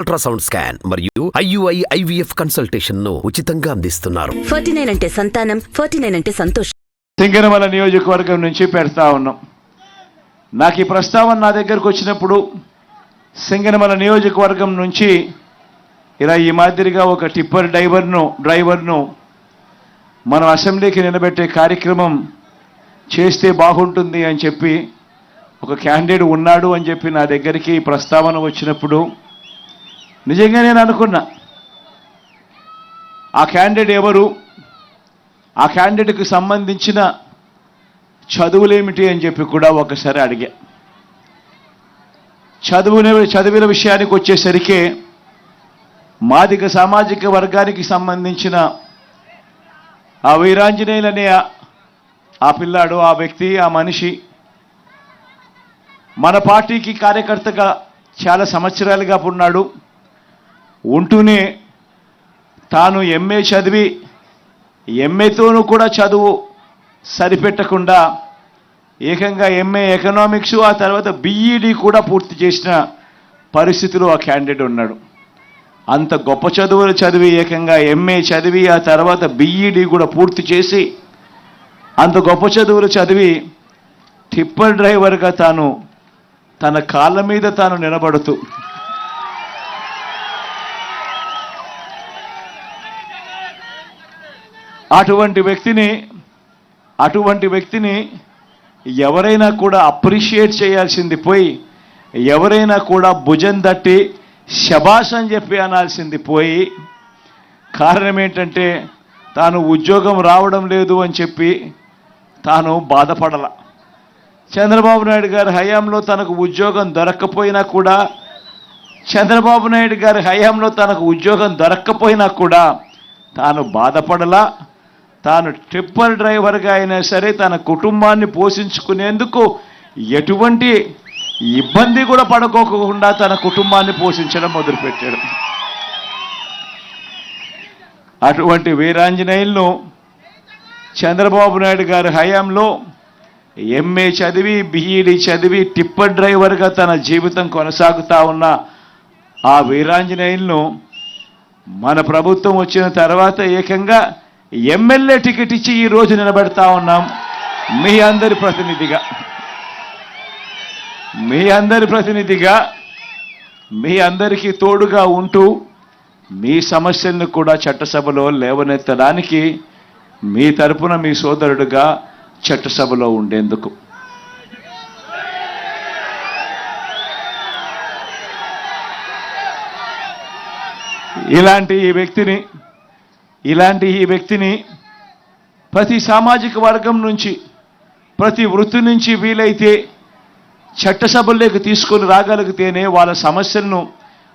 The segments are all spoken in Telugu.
అల్ట్రాసౌండ్ స్కాన్ మరియు IUI IVF కన్సల్టేషన్ ను ఉచితంగా అందిస్తున్నారు. 49 అంటే సంతానం, 49 అంటే సంతోషం. సింగనమల నియోజకవర్గం నుంచి పెడతా ఉన్నాం. నాకు ఈ ప్రస్తావన నా దగ్గరకు వచ్చినప్పుడు సింగనమల నియోజకవర్గం నుంచి ఇలా ఈ మాదిరిగా ఒక టిప్పర్ డ్రైవర్ను మనం అసెంబ్లీకి నిలబెట్టే కార్యక్రమం చేస్తే బాగుంటుంది అని చెప్పి ఒక క్యాండిడేట్ ఉన్నాడు అని చెప్పి నా దగ్గరికి ఈ ప్రస్తావన వచ్చినప్పుడు నిజంగా నేను అనుకున్నా, ఆ క్యాండిడేట్ ఎవరు, ఆ క్యాండిడేట్కి సంబంధించిన చదువులేమిటి అని చెప్పి కూడా ఒకసారి అడిగా. చదివిన విషయానికి వచ్చేసరికి మాదిగ సామాజిక వర్గానికి సంబంధించిన ఆ వీరాంజనేయులు అనే ఆ పిల్లాడు, ఆ వ్యక్తి, ఆ మనిషి మన పార్టీకి కార్యకర్తగా చాలా సంవత్సరాలుగా ఉన్నాడు. ఉంటూనే తాను MA చదివి MAతోనూ కూడా చదువు సరిపెట్టకుండా ఏకంగా MA ఎకనామిక్స్, ఆ తర్వాత BEd కూడా పూర్తి చేసిన పరిస్థితిలో ఆ క్యాండిడేట్ ఉన్నాడు. అంత గొప్ప చదువులు చదివి ఏకంగా MA చదివి ఆ తర్వాత BEd కూడా పూర్తి చేసి అంత గొప్ప చదువులు చదివి టిప్పర్ డ్రైవర్గా తాను తన కాళ్ళ మీద తాను నిలబడుతూ అటువంటి వ్యక్తిని ఎవరైనా కూడా అప్రిషియేట్ చేయాల్సింది పోయి, ఎవరైనా కూడా భుజం తట్టి శబాష్ అని చెప్పి అనాల్సింది పోయి, కారణం ఏంటంటే తాను ఉద్యోగం రావడం లేదు అని చెప్పి తాను బాధపడాల. చంద్రబాబు నాయుడు గారి హయాంలో తనకు ఉద్యోగం దొరక్కపోయినా కూడా తాను బాధపడలా. తాను టిప్పర్ డ్రైవర్గా అయినా సరే తన కుటుంబాన్ని పోషించుకునేందుకు ఎటువంటి ఇబ్బంది కూడా పడుకోకుండా తన కుటుంబాన్ని పోషించడం మొదలుపెట్టాడు. అటువంటి వీరాంజనేయులను చంద్రబాబు నాయుడు గారి హయాంలో MA చదివి BEd చదివి టిప్పర్ డ్రైవర్గా తన జీవితం కొనసాగుతూ ఉన్న ఆ వీరాంజనేయులను మన ప్రభుత్వం వచ్చిన తర్వాత ఏకంగా MLA టికెట్ ఇచ్చి ఈ రోజు నిలబెడతా ఉన్నాం. మీ అందరి ప్రతినిధిగా మీ అందరికీ తోడుగా ఉంటూ మీ సమస్యలను కూడా చట్టసభలో లేవనెత్తడానికి మీ తరపున మీ సోదరుడుగా చట్టసభలో ఉండేందుకు ఇలాంటి ఈ వ్యక్తిని ప్రతి సామాజిక వర్గం నుంచి, ప్రతి వృత్తి నుంచి వీలైతే చట్టసభల్లోకి తీసుకొని రాగలిగితేనే వాళ్ళ సమస్యలను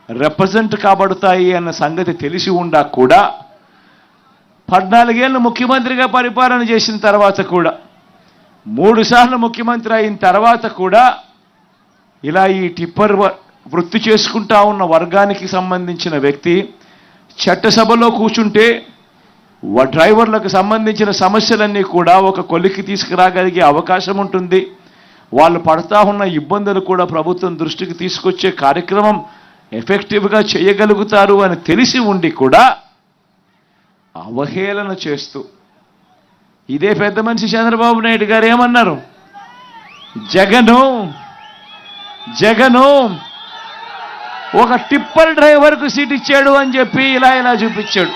రిప్రజెంట్ కాబడతాయి అన్న సంగతి తెలిసి ఉండా కూడా 14 ఏళ్ళు ముఖ్యమంత్రిగా పరిపాలన చేసిన తర్వాత కూడా, 3 సార్లు ముఖ్యమంత్రి అయిన తర్వాత కూడా ఇలా ఈ టిప్పర్ వృత్తి చేసుకుంటా ఉన్న వర్గానికి సంబంధించిన వ్యక్తి చట్టసభలో కూర్చుంటే డ్రైవర్లకు సంబంధించిన సమస్యలన్నీ కూడా ఒక కొలిక్కి తీసుకురాగలిగే అవకాశం ఉంటుంది. వాళ్ళు పడతా ఉన్న ఇబ్బందులు కూడా ప్రభుత్వం దృష్టికి తీసుకొచ్చే కార్యక్రమం ఎఫెక్టివ్గా చేయగలుగుతారు అని తెలిసి ఉండి కూడా అవహేళన చేస్తూ, ఇదే పెద్ద మనిషి చంద్రబాబు నాయుడు గారు ఏమన్నారు, జగను ఒక టిప్పర్ డ్రైవర్కు సీట్ ఇచ్చాడు అని చెప్పి ఇలా చూపించాడు.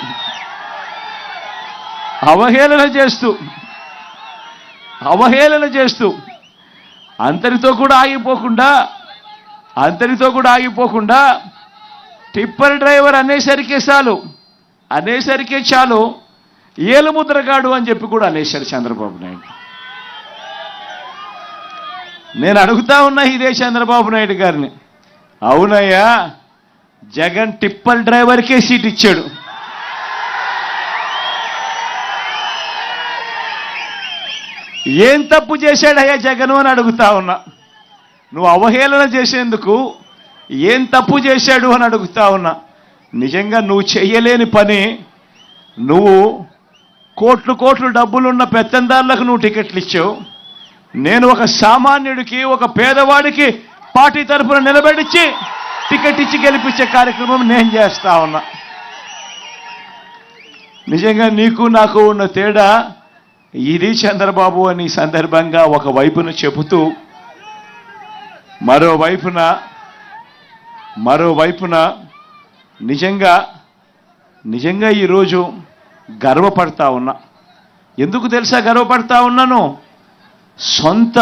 అవహేళన చేస్తూ అంతటితో కూడా ఆగిపోకుండా టిప్పర్ డ్రైవర్ అనేసరికే చాలు ఏలుముద్రగాడు అని చెప్పి కూడా అనేశాడు చంద్రబాబు నాయుడు. నేను అడుగుతా ఉన్నా ఇదే చంద్రబాబు నాయుడు గారిని, అవునయ్యా జగన్ టిప్పర్ డ్రైవర్కే సీట్ ఇచ్చాడు, ఏం తప్పు చేశాడయ్యా జగన్ అని అడుగుతా ఉన్నా. నువ్వు అవహేళన చేసేందుకు ఏం తప్పు చేశాడు అని అడుగుతా ఉన్నా. నిజంగా నువ్వు చెయ్యలేని పని, నువ్వు కోట్లు డబ్బులున్న పెత్తందారులకు నువ్వు టికెట్లు ఇచ్చావు. నేను ఒక సామాన్యుడికి, ఒక పేదవాడికి పార్టీ తరఫున నిలబెట్టించి టికెట్ ఇచ్చి గెలిపించే కార్యక్రమం నేను చేస్తా ఉన్నా. నిజంగా నీకు నాకు ఉన్న తేడా ఇది చంద్రబాబు అని ఈ సందర్భంగా ఒక వైపున చెబుతూ మరోవైపున నిజంగా ఈరోజు గర్వపడతా ఉన్నా. ఎందుకు తెలుసా గర్వపడతా ఉన్నాను? సొంత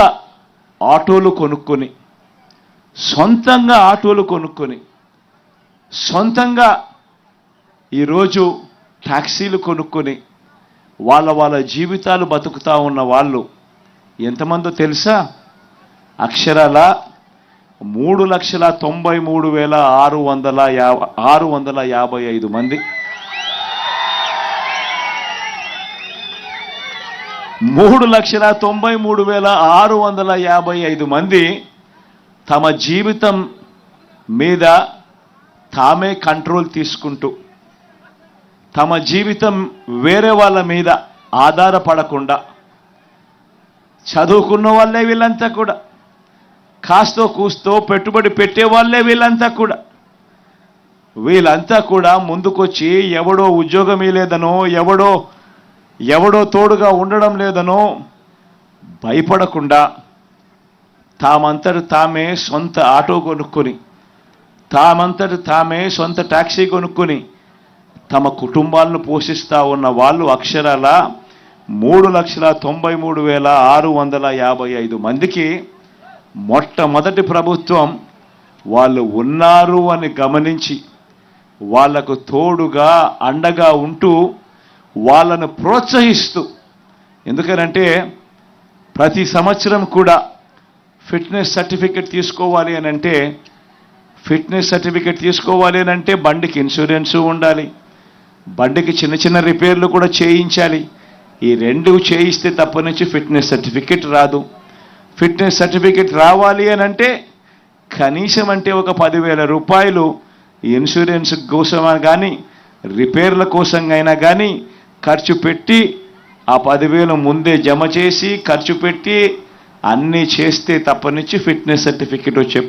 ఆటోలు కొనుక్కొని, సొంతంగా ఆటోలు కొనుక్కొని, సొంతంగా ఈరోజు ట్యాక్సీలు కొనుక్కొని వాళ్ళ జీవితాలు బతుకుతా ఉన్న వాళ్ళు ఎంతమందో తెలుసా? అక్షరాల 3,93,655 మంది. 3,93,655 మంది తమ జీవితం మీద తామే కంట్రోల్ తీసుకుంటూ, తమ జీవితం వేరే వాళ్ళ మీద ఆధారపడకుండా, చదువుకున్న వాళ్ళే వీళ్ళంతా కూడా, కాస్తో కూస్తో పెట్టుబడి పెట్టే వాళ్ళే వీళ్ళంతా కూడా ముందుకొచ్చి ఎవడో ఉద్యోగం లేదనో, ఎవడో తోడుగా ఉండడం లేదనో భయపడకుండా తామంతట తామే సొంత ఆటో కొనుక్కొని, తామంతట తామే సొంత ట్యాక్సీ కొనుక్కొని తమ కుటుంబాలను పోషిస్తూ ఉన్న వాళ్ళు అక్షరాల 3,93,655 మందికి మొట్టమొదటి ప్రభుత్వం వాళ్ళు ఉన్నారు అని గమనించి వాళ్లకు తోడుగా అండగా ఉంటూ వాళ్ళను ప్రోత్సహిస్తూ, ఎందుకనంటే ప్రతి సంవత్సరం కూడా ఫిట్నెస్ సర్టిఫికెట్ తీసుకోవాలి అని అంటే బండికి ఇన్సూరెన్సు ఉండాలి, బండికి చిన్న చిన్న రిపేర్లు కూడా చేయించాలి. ఈ రెండు చేయిస్తే తప్ప నుంచి ఫిట్నెస్ సర్టిఫికెట్ రాదు. ఫిట్నెస్ సర్టిఫికెట్ రావాలి అని అంటే కనీసం అంటే ఒక 10,000 రూపాయలు ఇన్సూరెన్స్ కోసం కానీ రిపేర్ల కోసం అయినా కానీ ఖర్చు పెట్టి ఆ 10,000 ముందే జమ చేసి ఖర్చు పెట్టి అన్నీ చేస్తే తప్ప నుంచి ఫిట్నెస్ సర్టిఫికెట్ వచ్చే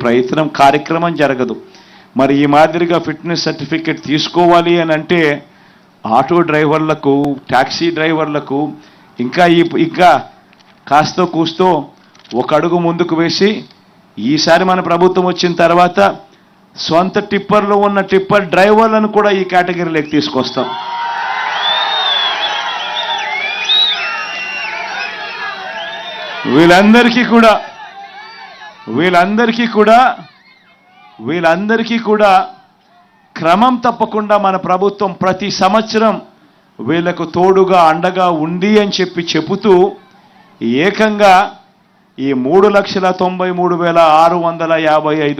కార్యక్రమం జరగదు. మరి ఈ మాదిరిగా ఫిట్నెస్ సర్టిఫికెట్ తీసుకోవాలి అని అంటే ఆటో డ్రైవర్లకు, ట్యాక్సీ డ్రైవర్లకు ఇంకా కాస్తో కూస్తో ఒక అడుగు ముందుకు వేసి ఈసారి మన ప్రభుత్వం వచ్చిన తర్వాత సొంత టిప్పర్లు ఉన్న టిప్పర్ డ్రైవర్లను కూడా ఈ కేటగిరీలోకి తీసుకొస్తాం. వీళ్ళందరికీ కూడా క్రమం తప్పకుండా మన ప్రభుత్వం ప్రతి సంవత్సరం వీళ్ళకు తోడుగా అండగా ఉంది అని చెబుతూ ఏకంగా ఈ 3,93,655